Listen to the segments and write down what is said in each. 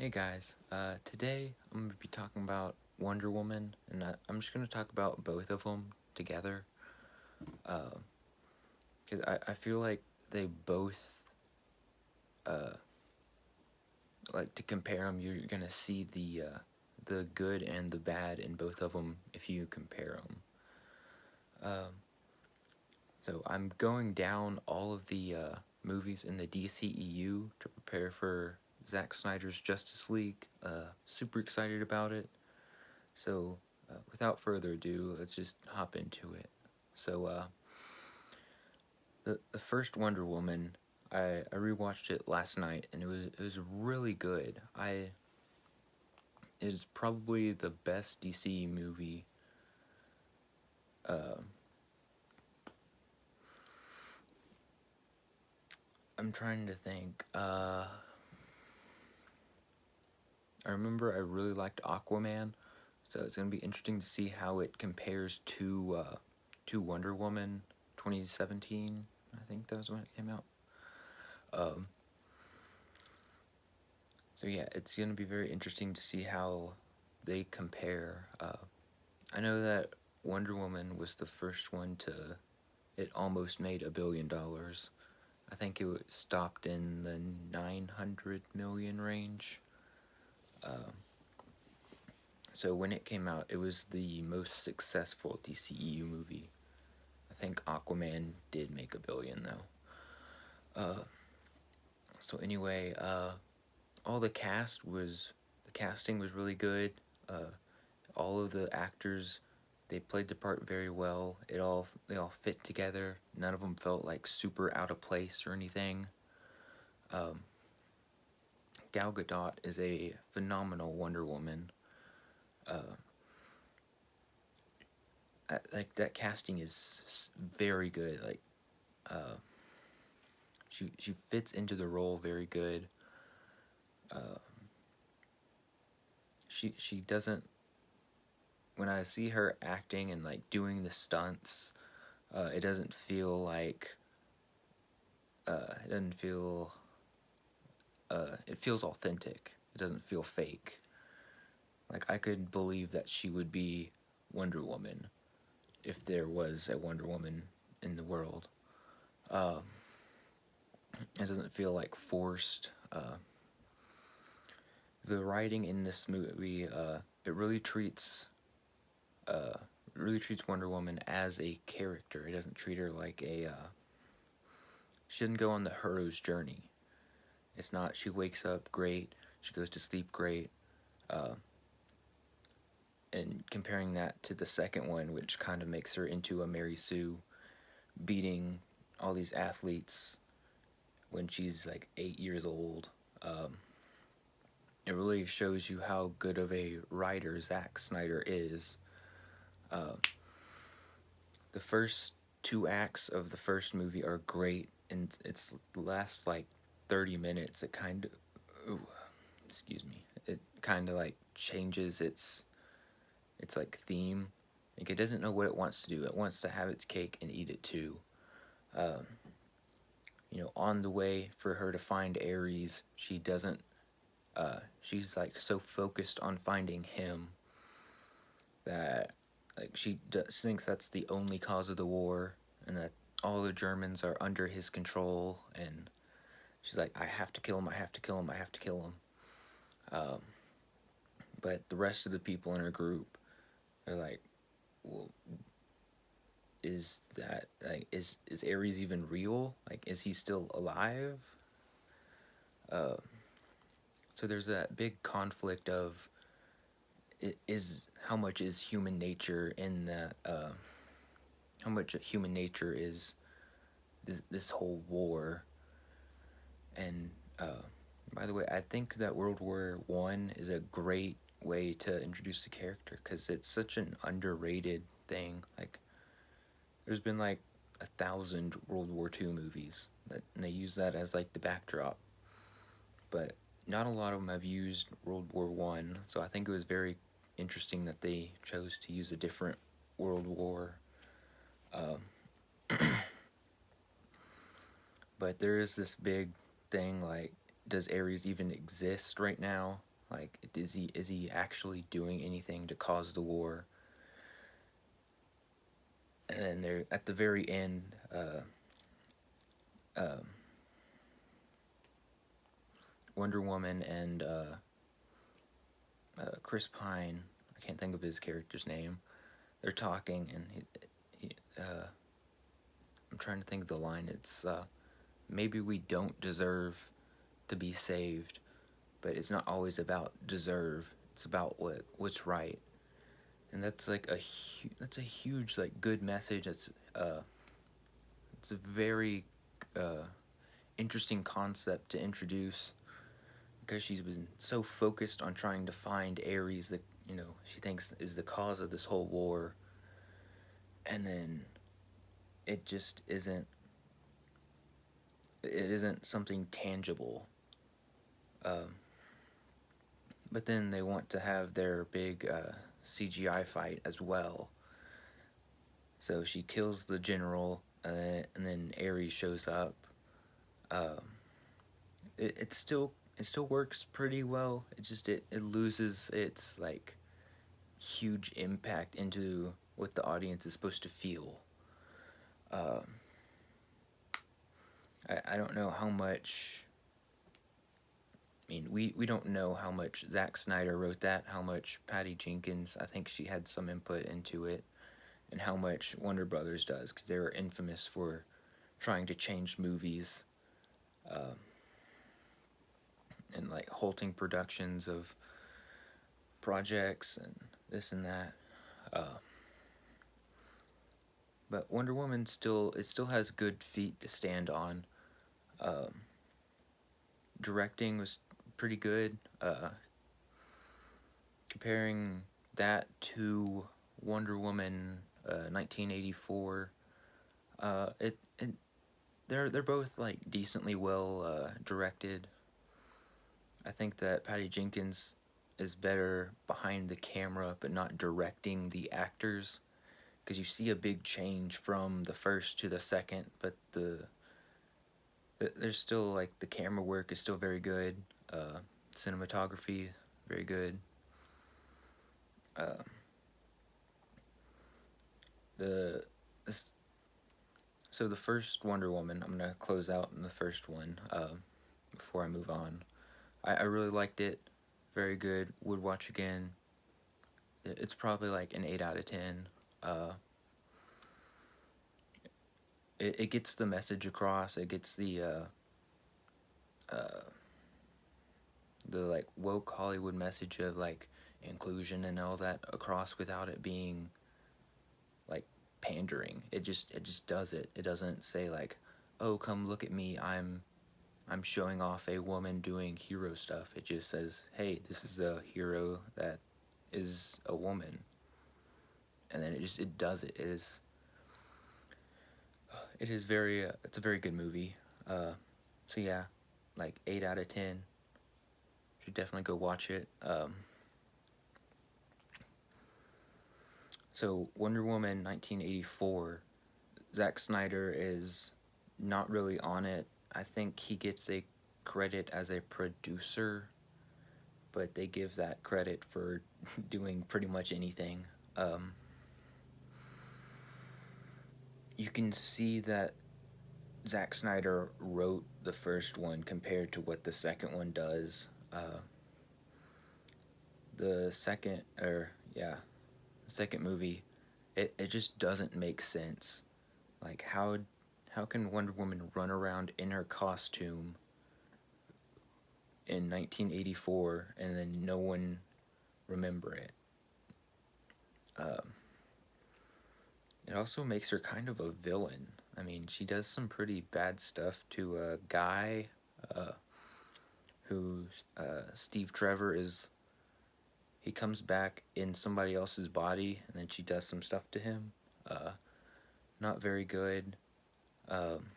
Hey guys, today I'm going to be talking about Wonder Woman, and I'm just going to talk about both of them together, because I feel like they both, uh, like to compare them, you're going to see the good and the bad in both of them if you compare them. So I'm going down all of the movies in the DCEU to prepare for Zack Snyder's Justice League. Super excited about it. So, without further ado, let's just hop into it. So, the first Wonder Woman, I rewatched it last night, and it was really good. It is probably the best DC movie. Uh, I'm trying to think. I remember I really liked Aquaman, so it's gonna be interesting to see how it compares to Wonder Woman 2017. I think that was when it came out. Um, So yeah, it's gonna be very interesting to see how they compare. I know that Wonder Woman was the first one to. It almost made $1 billion. I think it stopped in the 900 million range. So when it came out, it was the most successful DCEU movie. I think Aquaman did make $1 billion though. So anyway, all the casting was really good. All of the actors, they played the part very well. They all fit together. None of them felt like super out of place or anything. Gal Gadot is a phenomenal Wonder Woman. Like that casting is very good. Like she fits into the role very good. She doesn't. When I see her acting and like doing the stunts, it doesn't feel like. It doesn't feel. It feels authentic. It doesn't feel fake. Like I could believe that she would be Wonder Woman if there was a Wonder Woman in the world. It doesn't feel like forced. The writing in this movie, it really treats Wonder Woman as a character. It doesn't treat her like a. She doesn't go on the hero's journey. It's not. She wakes up great. She goes to sleep great. And comparing that to the second one, which kind of makes her into a Mary Sue, beating all these athletes when she's like 8 years old. It really shows you how good of a writer Zack Snyder is. The first two acts of the first movie are great, and it's last like 30 minutes. It kind of, ooh, excuse me. It kind of like changes its like theme. Like it doesn't know what it wants to do. It wants to have its cake and eat it too. On the way for her to find Ares, she doesn't. She's like so focused on finding him that like she thinks that's the only cause of the war, and that all the Germans are under his control. And she's like, I have to kill him. I have to kill him. I have to kill him. But the rest of the people in her group are like, well, is Ares even real? Like, is he still alive? So there's that big conflict of is how much is human nature in that how much human nature is this whole war. And by the way, I think that World War I is a great way to introduce the character because it's such an underrated thing. Like there's been like 1,000 World War II movies and they use that as like the backdrop, but not a lot of them have used World War I. So I think it was very interesting that they chose to use a different world war. But there is this big thing like, does Ares even exist right now? Like, is he actually doing anything to cause the war? And then there at the very end, um, Wonder Woman and Chris Pine, I can't think of his character's name. They're talking, and I'm trying to think of the line. It's maybe we don't deserve to be saved, but it's not always about deserve. It's about what's right, and that's like that's a huge like good message. It's a very uh, interesting concept to introduce because she's been so focused on trying to find Ares that she thinks is the cause of this whole war, and then it just isn't. It isn't something tangible. Um, but then they want to have their big CGI fight as well. So she kills the general, and then Ares shows up. Um, it still works pretty well. It loses its like huge impact into what the audience is supposed to feel. Um, I don't know how much. I mean, we don't know how much Zack Snyder wrote that, how much Patty Jenkins, I think she had some input into it, and how much Warner Brothers does, because they were infamous for trying to change movies um, and like halting productions of projects and this and that. Uh, but Wonder Woman still has good feet to stand on. Um, Directing was pretty good. Comparing that to Wonder Woman 1984, it they're both like decently well directed. I think that Patty Jenkins is better behind the camera, but not directing the actors, because you see a big change from the first to the second, but there's still like the camera work is still very good, cinematography very good. Uh, the this, so the first Wonder Woman, I'm gonna close out in the first one before I move on. I really liked it, very good. Would watch again. It's probably like an 8 out of 10. Uh, it gets the message across. It gets uh, the like woke Hollywood message of like inclusion and all that across without it being like pandering. It just does it. It doesn't say like, "Oh, come look at me. I'm showing off a woman doing hero stuff." It just says, "Hey, this is a hero that is a woman." And then it does it. It is very it's a very good movie. So yeah, like 8 out of 10. Should definitely go watch it. So Wonder Woman 1984, Zack Snyder is not really on it. I think he gets a credit as a producer, but they give that credit for doing pretty much anything. You can see that Zack Snyder wrote the first one compared to what the second one does. The second, or yeah, the second movie, it just doesn't make sense. Like how can Wonder Woman run around in her costume in 1984 and then no one remember it? Um, it also makes her kind of a villain. I mean, she does some pretty bad stuff to a guy uh, who Steve Trevor is. He comes back in somebody else's body, and then she does some stuff to him. Uh, Not very good. Um,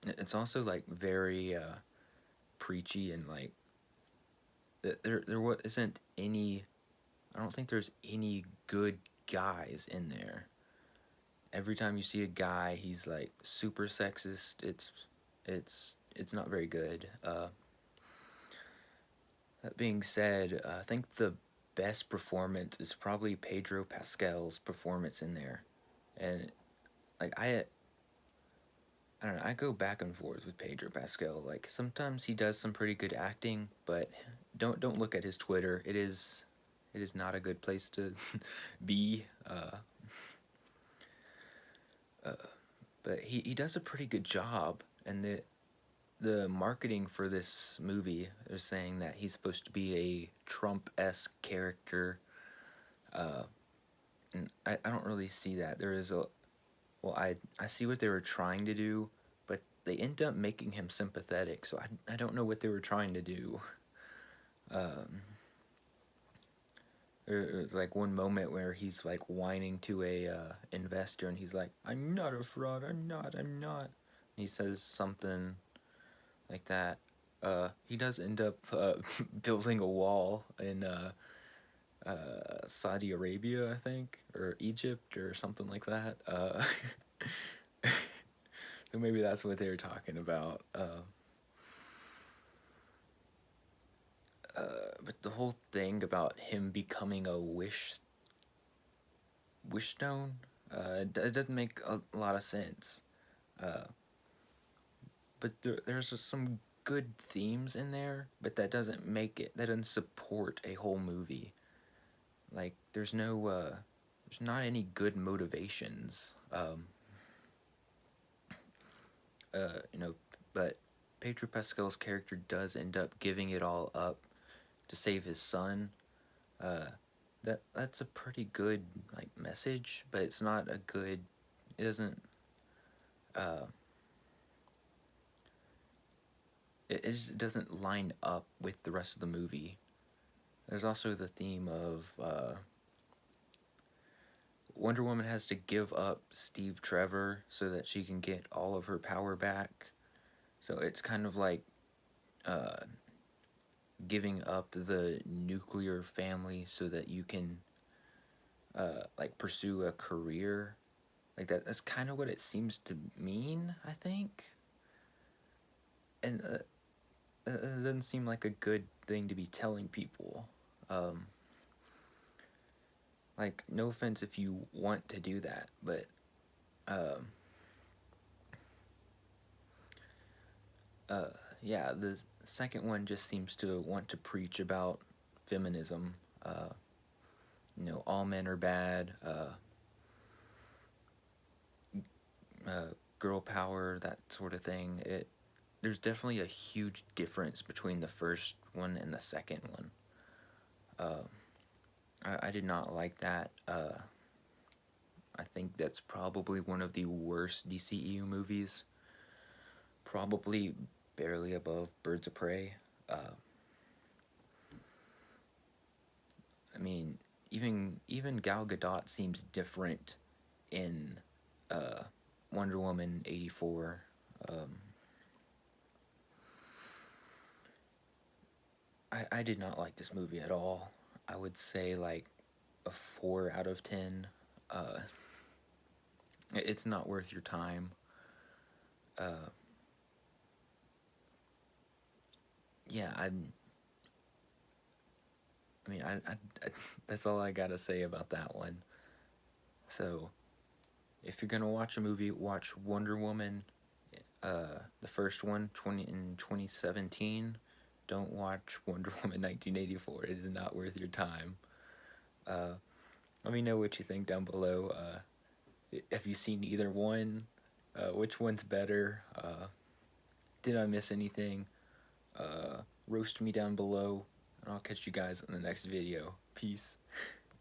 it's also like very preachy and like there isn't any. I don't think there's any good guys in there. Every time you see a guy, he's like super sexist. It's not very good. that being said, I think the best performance is probably Pedro Pascal's performance in there, and like I don't know, I go back and forth with Pedro Pascal. Like sometimes he does some pretty good acting, but don't look at his Twitter. It is not a good place to be. Uh, but he does a pretty good job, and the marketing for this movie is saying that he's supposed to be a Trump-esque character, uh, and I don't really see that. There is a well, I see what they were trying to do, but they end up making him sympathetic. So I don't know what they were trying to do. Um, there's like one moment where he's like whining to a investor, and he's like, "I'm not a fraud. I'm not." And he says something like that. He does end up building a wall in Saudi Arabia, I think, or Egypt, or something like that. So maybe that's what they were talking about. But the whole thing about him becoming a wish stone, it doesn't make a lot of sense. Uh, but there's just some good themes in there, but that doesn't make it. That doesn't support a whole movie. Like there's not any good motivations. You know, but Pedro Pascal's character does end up giving it all up to save his son. Uh, that's a pretty good like message, but it's not a good. It doesn't. Uh, it just doesn't line up with the rest of the movie. There's also the theme of Wonder Woman has to give up Steve Trevor so that she can get all of her power back. So it's kind of like uh, giving up the nuclear family so that you can like pursue a career like that. That's kind of what it seems to mean, I think. And it doesn't seem like a good thing to be telling people. Like, no offense if you want to do that, but um, uh, yeah, the second one just seems to want to preach about feminism. You know, all men are bad. Girl power, that sort of thing. There's definitely a huge difference between the first one and the second one. I did not like that. I think that's probably one of the worst DCEU movies. Probably barely above Birds of Prey. I mean, even Gal Gadot seems different in uh, Wonder Woman 84. I did not like this movie at all. I would say like a 4 out of 10. Uh, it's not worth your time. Uh, yeah, I mean, I that's all I gotta say about that one. So, if you're gonna watch a movie, watch Wonder Woman, the first one, 2017. Don't watch Wonder Woman 1984. It is not worth your time. Uh, Let me know what you think down below. Have you seen either one? Which one's better? Did I miss anything? Roast me down below, and I'll catch you guys in the next video. Peace.